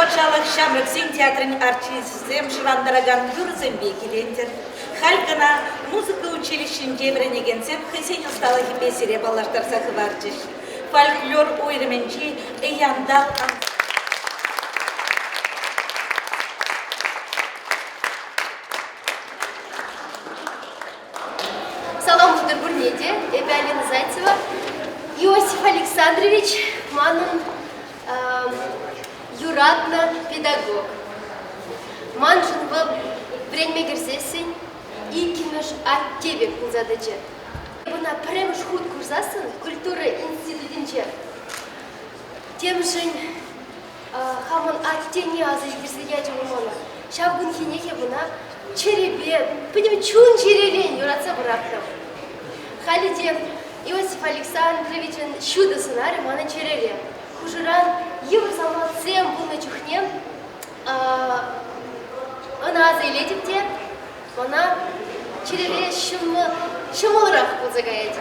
патшалық Шамрыксин театрын артистем шырандараган Юрзембек Илендер. Халькана музыка училищінде біренегенсем Хесен усталы хипесере балаштар сақыварчыш. Фольклор ойрыменчи эяндал Салам Бутербурнеде, Алина Зайцева, Иосиф Александрович, манын юратна педагог. Манжын был время герзесень и кинош оттебек задача. Бuna премш худ курсасын культура институтинче. Тем же хаман аттени азы герзеячи мона. Шавгун хинехе буна черебе, пнем чун черелень юратса браптам. Халиде Иосиф Александровичен шуда сценарий мана череле. Хужуран евросамат сем буна чухнем она заилетите, она череле шумолрах подзагает.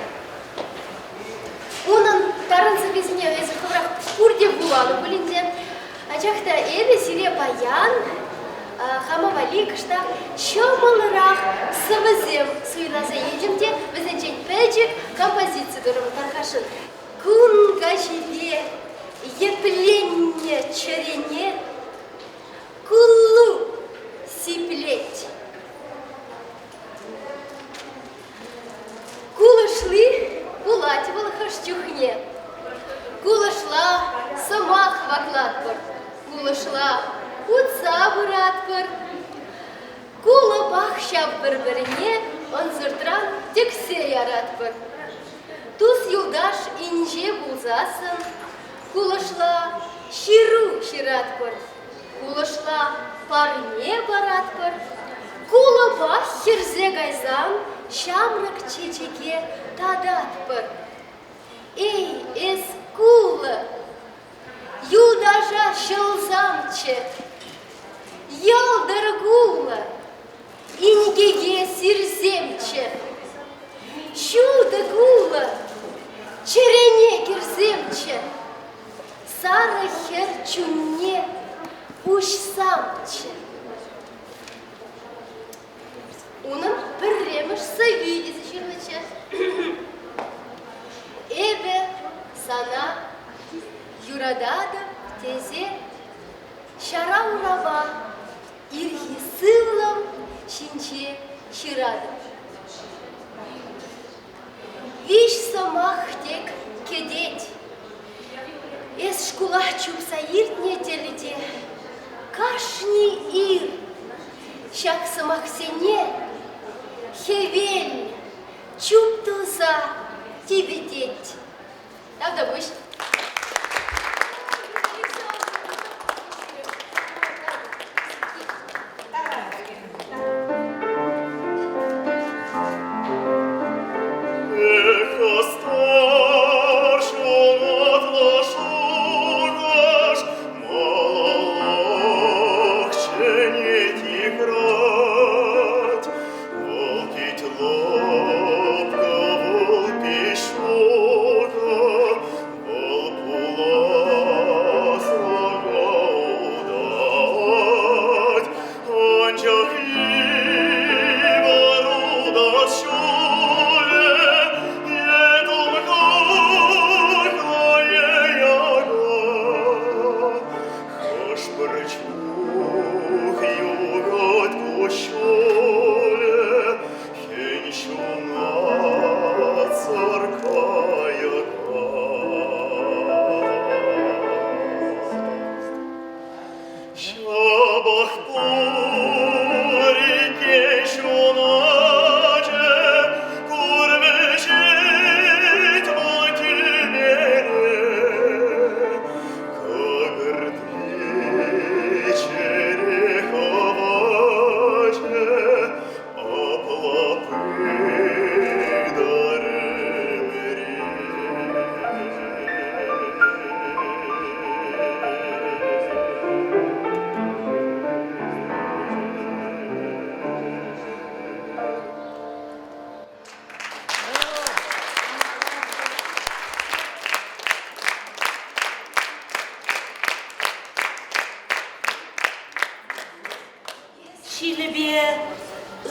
Унан таранца безне из хаврах курде булану булинде, а чахта эбе сире баян хамавали кашта шумолрах савазем суйласа едемте безнечень пэджик композиции дурам тархашин. Кун гашиле епление черене кулу сиплеть. Кула шли, кулати была хаштюхне. Кула шла, сама хваклатпар. Кула шла, куца буратпар. Кула бахща в берберене, он зуртран тексе яратпар. Туз юлдаш инже булзасын. Кула шла, ширу ширатпар. Кула шла, парне баратпар. Кула бах херзе гайзан, шамрак чечеке тадатпар. Эй, эс кула, юдажа шылзамче, ялдар кула, ингеге сирземче. Чудо кула, черене кирземче, сара херчуне, уж самче. Унан пірреміш савиді зачерличе. Эбе сана юрадада тезе шара ураба ирхи сывлам шинче ширада. Виш самах тек кедеть. Эс шкула чупса иртне теледе. Кашни ир. Шак самах сене. Хевель, чуптуза, тебе деть. Правда, будешь?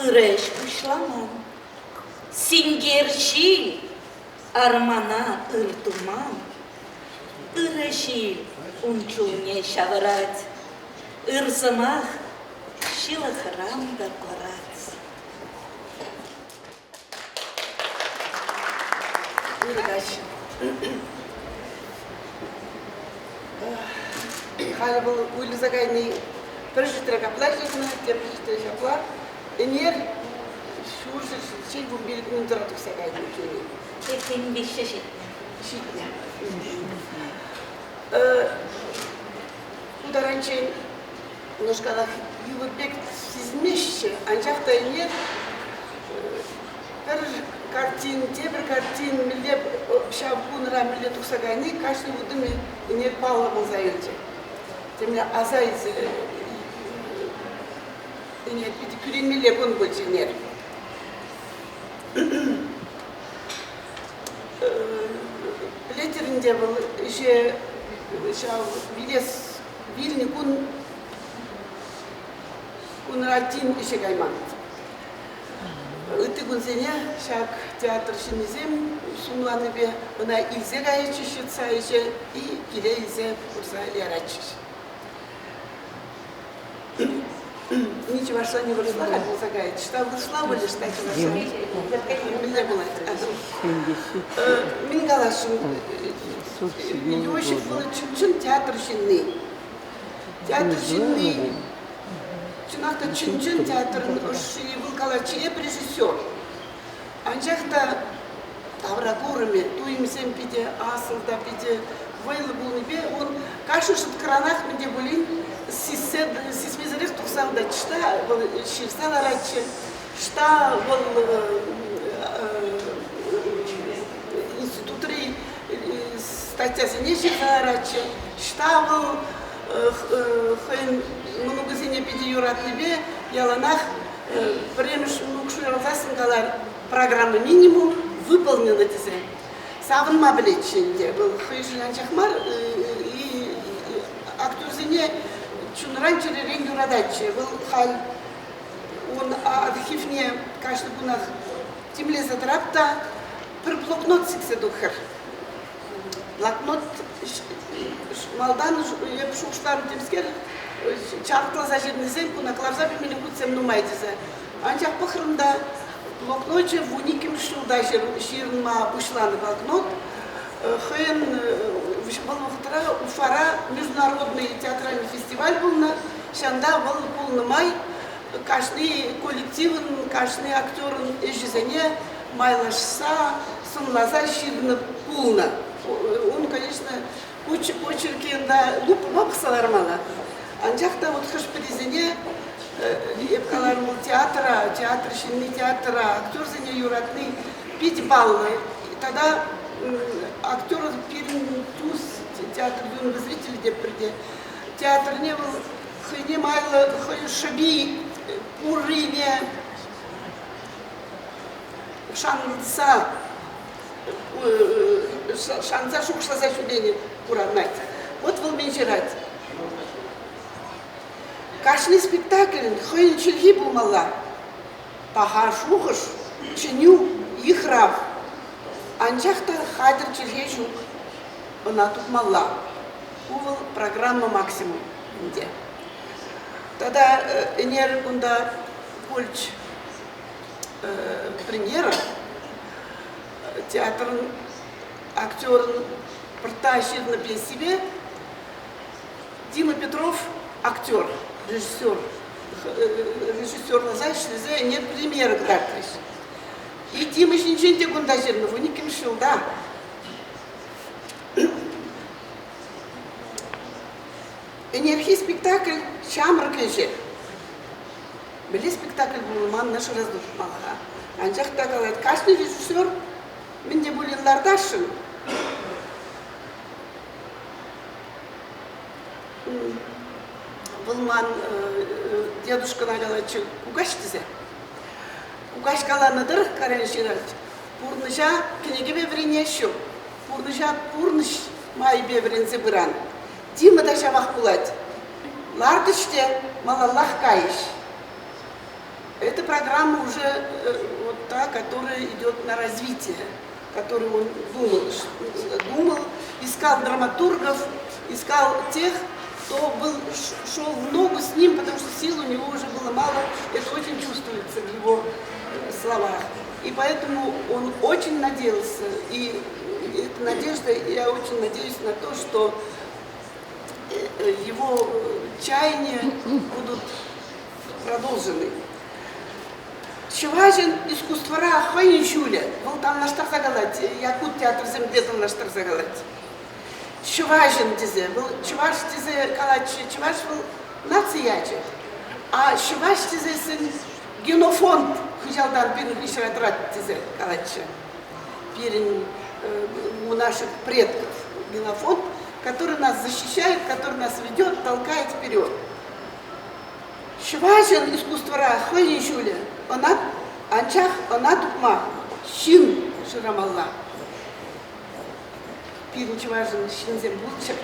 ıreş kuşlamam. Singerşil armana ırtumam. Ireşil unçulne şavarat. Irzamah şila храмда korat. Дальше. Халі бұл уйлызагайный прожитрага плажына, тем прожитрага плар. Энер шуржы шей бұл белгінің тұратық сагайный кені. Tekten bir şey. Шитня. Ударанчен немножко ювыбек сизмешче, анчақта энер бір картин, тебір картин, милде шабунра, милде тұқсағайны, қашты бұдым енер палы болза елче. Темле азайзы, енер біді күрен милде күн бөлче енер. Білетерінде бұл же вильни күн ратин іші қайман. Ыты күнзене шак театр шинезем сумланы бе она илзе гаечи шитса иже и кире илзе курса ярачиш. Ничего вошла не вышла, как был загаечи. Что вышла, были что так вошла. Меня было. Мен галашым. Илюшек был чун театр шинный. Театр шинный. Чунақта чүн-чүн театрын ұшы вылкалачы еп режиссер. Анжақта таврагурыме, туймсем пиде, асылда пиде, вайлы бұлны бе, он кашышыт кранах менде бұлин сисмезірек тұқсағда чта ширсан арачы, шта бұл институтры статьясы не ширсан арачы, шта бұл многозине пиде юратлыбе яланах премеш мукшуяласынгалар программа минимум выполнена дизе. Савынма билетченде был хыйжылян чахмар и актюрзине чунран черерен юрадаче был халь он архивне каждый гунах тимле задрапта пир блокнот сиксе духер. Блокнот малдан еп шуштарын темскер чаркла зажирнезем кунакларза бимели кутсем нумайдизе. Анчак пахрында блокнотче в униким шулда ширнма бушланы блокнот. Хен вишбалмахтара Уфара международный театральный фестиваль был на шанда был полный май. Каждый коллективен, каждый актер ежезене майлашса сумлаза ширна полна. Он, конечно, почерки да луп мапсалармала. Анжақта вот хашпризене епкалармыл театра, театр шинный театра, актер зене юратный 5 баллы. Тогда актер пирин туз театр юного зрителя деп приде. Театр не был хыне майлы хы шаби пуррине шанса шанса шукшла за чудение уравнать. Вот был меньшерать. Каждый спектакль хыне чильги был мала. Паха шухаш чиню ихрав. Анчахта хадр чильги шух. Она тут мала. Увал программа максимум. Где? Тогда энер кунда польч премьера. Театр актер протащит на себе. Дима Петров актер, режиссер Назай нет премьеры гдактыш. И Дима еще ничего не кундажирно, вы не кимшил, да. Энергий спектакль шамр кенже. Были спектакль был ман наш раздуш малага. Анжақ тағалайды, каждый режиссер менде бөлінлардашын. Бұл ман дедушка нагалачы кугаш дизе. Кугаш каланыдыр карен жирать. Пурныжа кенеге беврене шу. Пурныжа пурныш май беврензе быран. Дима да шабақ булать. Лардыште малаллах кайыш. Эта программа уже вот та, которая идет на развитие, которую он думал, искал драматургов, искал тех, кто шел в ногу с ним, потому что сил у него уже было мало, это очень чувствуется в его словах. И поэтому он очень надеялся, и эта надежда, я очень надеюсь на то, что его чаяния будут продолжены. Чувашин искусствора Хойничуля, был там на Штарзагалат, Якут театр зембетом на Штарзагалат. Чувашин дизе, был Чуваш дизе калач, Чуваш был нацияче, а Чуваш дизе сын генофонд, хужалдан пирин хишратрат дизе калаче, пирин у наших предков генофонд, который нас защищает, который нас ведет, толкает вперед. Чувашин искусствора Хойничуля, она анчах, она тукма, щин ширамалла. Пирин Чувашин щинзем булчак,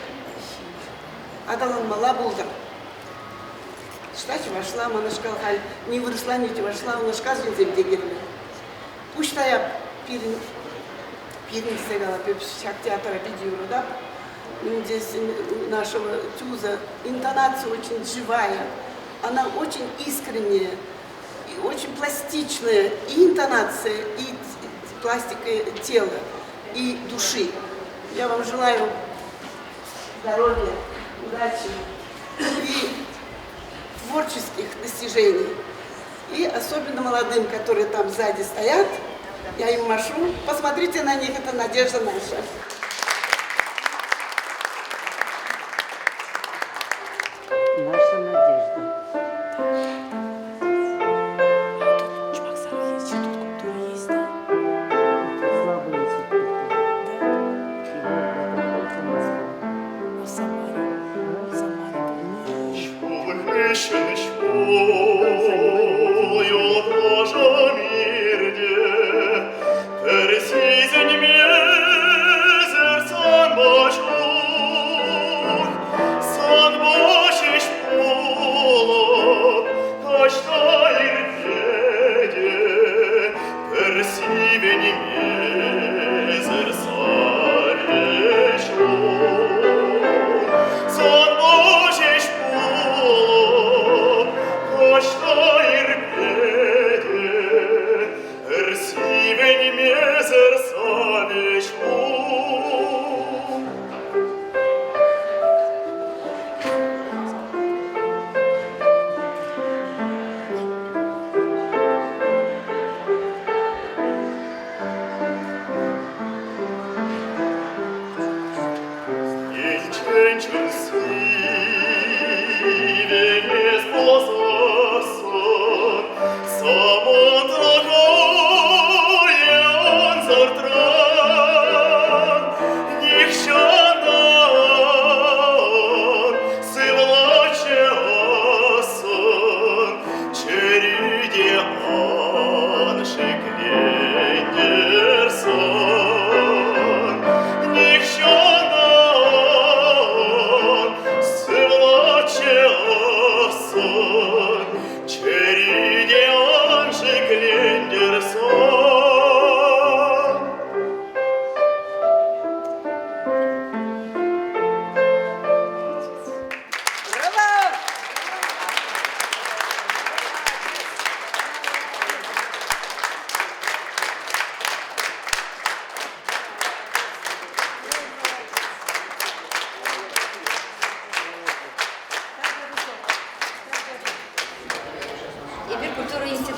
адалан мала булдар. Штачи вошла, манашкал халь, не выросла, не вошла, манашка щинзем дегерли. Пусть я пирин сегала, пепсяк театра видео, да? Здесь нашего тюза интонация очень живая, она очень искренняя, и очень пластичная, и интонация, и пластика тела, и души. Я вам желаю здоровья, удачи и творческих достижений. И особенно молодым, которые там сзади стоят, я им машу. Посмотрите на них, это надежда наша. Наша надежда. Слабые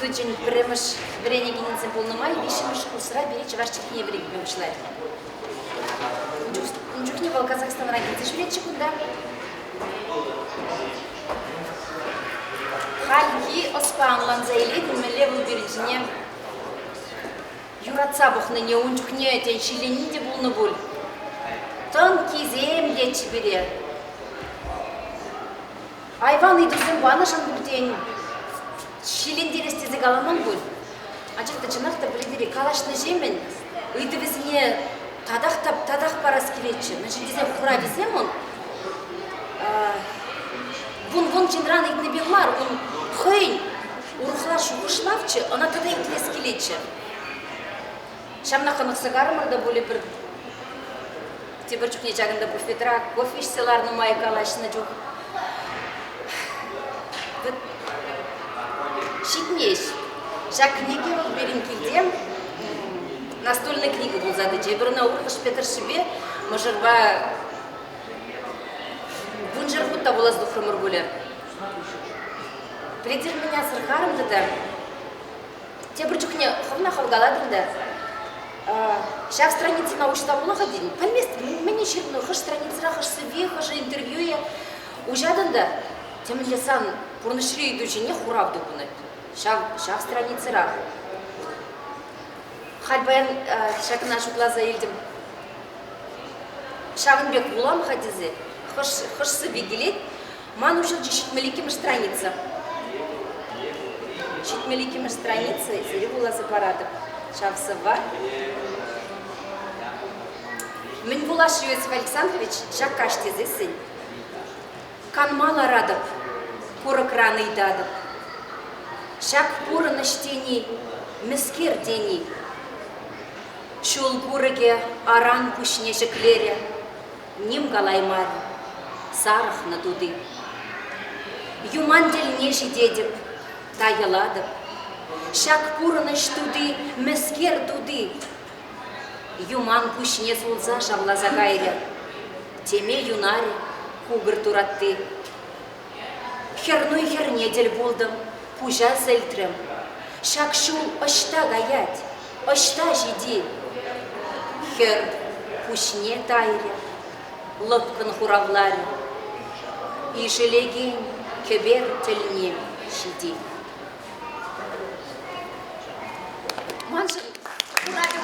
Için biremiş, birene gidinsin bulunmay, bişmiş kusura biri çavaşçıkine biri gitmemişler. Ucukni был Казахстанға кетіш білет çıkında. Halki Osmanlı'ndan zayledi, mülle bu biricine Yuratsa buxны не uncukni öten şileni de bulunu bul. Ton kizem geçi biri. Ayvan idüzün banışan bulten şilendirestezi galamın bul. Açıkta çınakta bilidiri kalaşını jemin. Uydu bizine Тадах парас килечи, значит, дизем хура везем он. Вон чендран идни бегмар, он хейн, урухла шуғышлавчы, она тогда интерес келечі. Шамна қанықсыгарымырда боле бір тебір жүкне жағында буфетра, кофе ішселарны майкалашына жоқ. Шитнеш. Жа книги ол берін келдем, настольная книга был зады. Жебіріна урғыш Петр Шибе, мұжырба бұнжыр құтта болазды құмыр болер. Предер меня сырғарымды да, тебір жүкне құвна қалгаладырды. Шақ страницы научта болаға дейін. Пәлместі, мәне жеріні қыш страницыра, қыш сыве, қыш интервьюе. Ужадында, темілі сан пұрнышыры едучіне құравды бұны. Шақ страницыра. Хальбаян шақына шуклаза елдім. Шағын бек болам қадезі. Қыш сыве келет. Ман ұшыл шетмелікемі страница. Шетмелікемі страница, зері боласы парады. Шавсыва. Мен Булаш Иосиф Александрович жак каштезесін. Канмал арадып, пуры краны идадып. Шак пуры наштени, міскер дени. Шул пурыге аран пушне жеклере. Ним галаймар, сарах на дуды. Юман дельне жидедіп, тайыладып. Шак пуры наштуды, міскер дуды. Юман пушне сулза шавлаза гайре. Теме юнаре, кугыр туратты. Херной хернедель болдым, пужа зельтрем. Шак шул ошта гаять, ошта жиди. Хер пушне тайре, лыпкын хуравларе. И желеген кебер тельне жиди. Манжын, хуравим.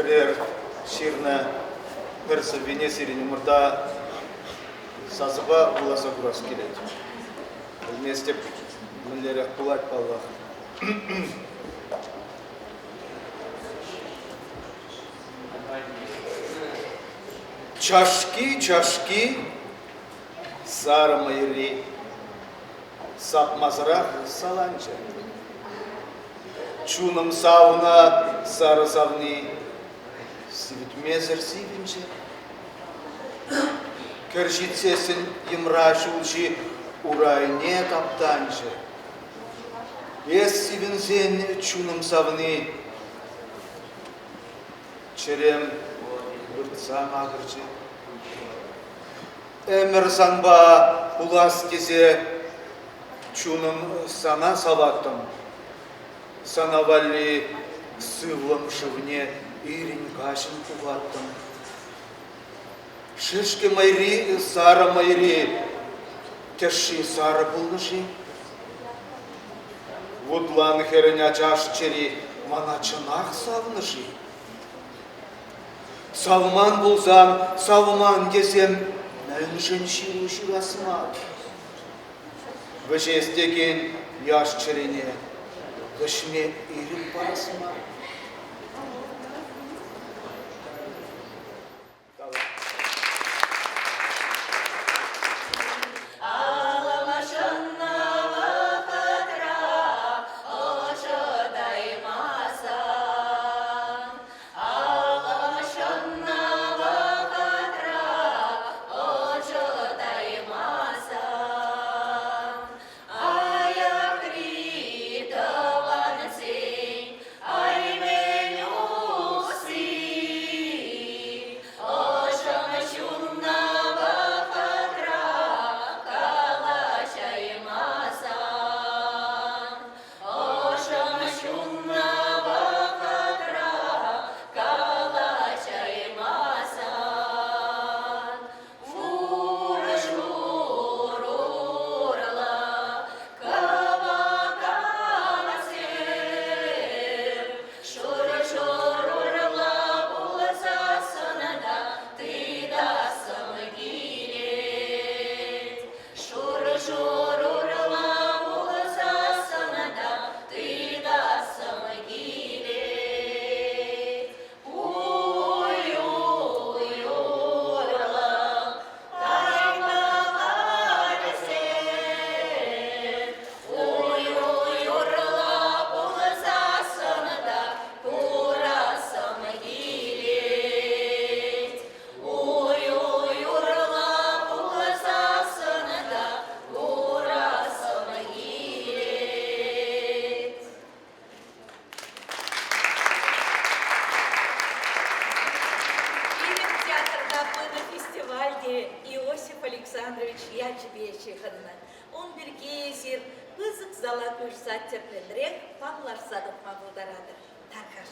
Тірер ширна бірсі венесерін умырда сазыба уласа құрас келеді. Білместеп мүлдері бұлат баллах. Чашки, сары майри, сапмазырақ саланчы. Чуным сауна, сары савны, сивітмезір сивінчі. Кіржітсесін емрашулчы, урайне каптанчы. Ес сивінзен чуным савны, черем бұртсаң ағырчы. Әмір санба ұлас кесе чуным сана салаттым. Санавалли сывлым шывне ирин кашын куваттым. Шишки майри, сары майри, тешши сары бұлнышы. Вудлан херіня жаш чери, мана чынақ савнышы. Салман болсам, салман десем, мәншін ширу-ширасыма. Вешестеген яш черене, вешме ирін парасыма. Иосиф Александрович Ячбечихынны. Он bir kesir, kızık zala kuşsa teplendirek, pamlar sadıp mağıldaраdır. Tarkaş.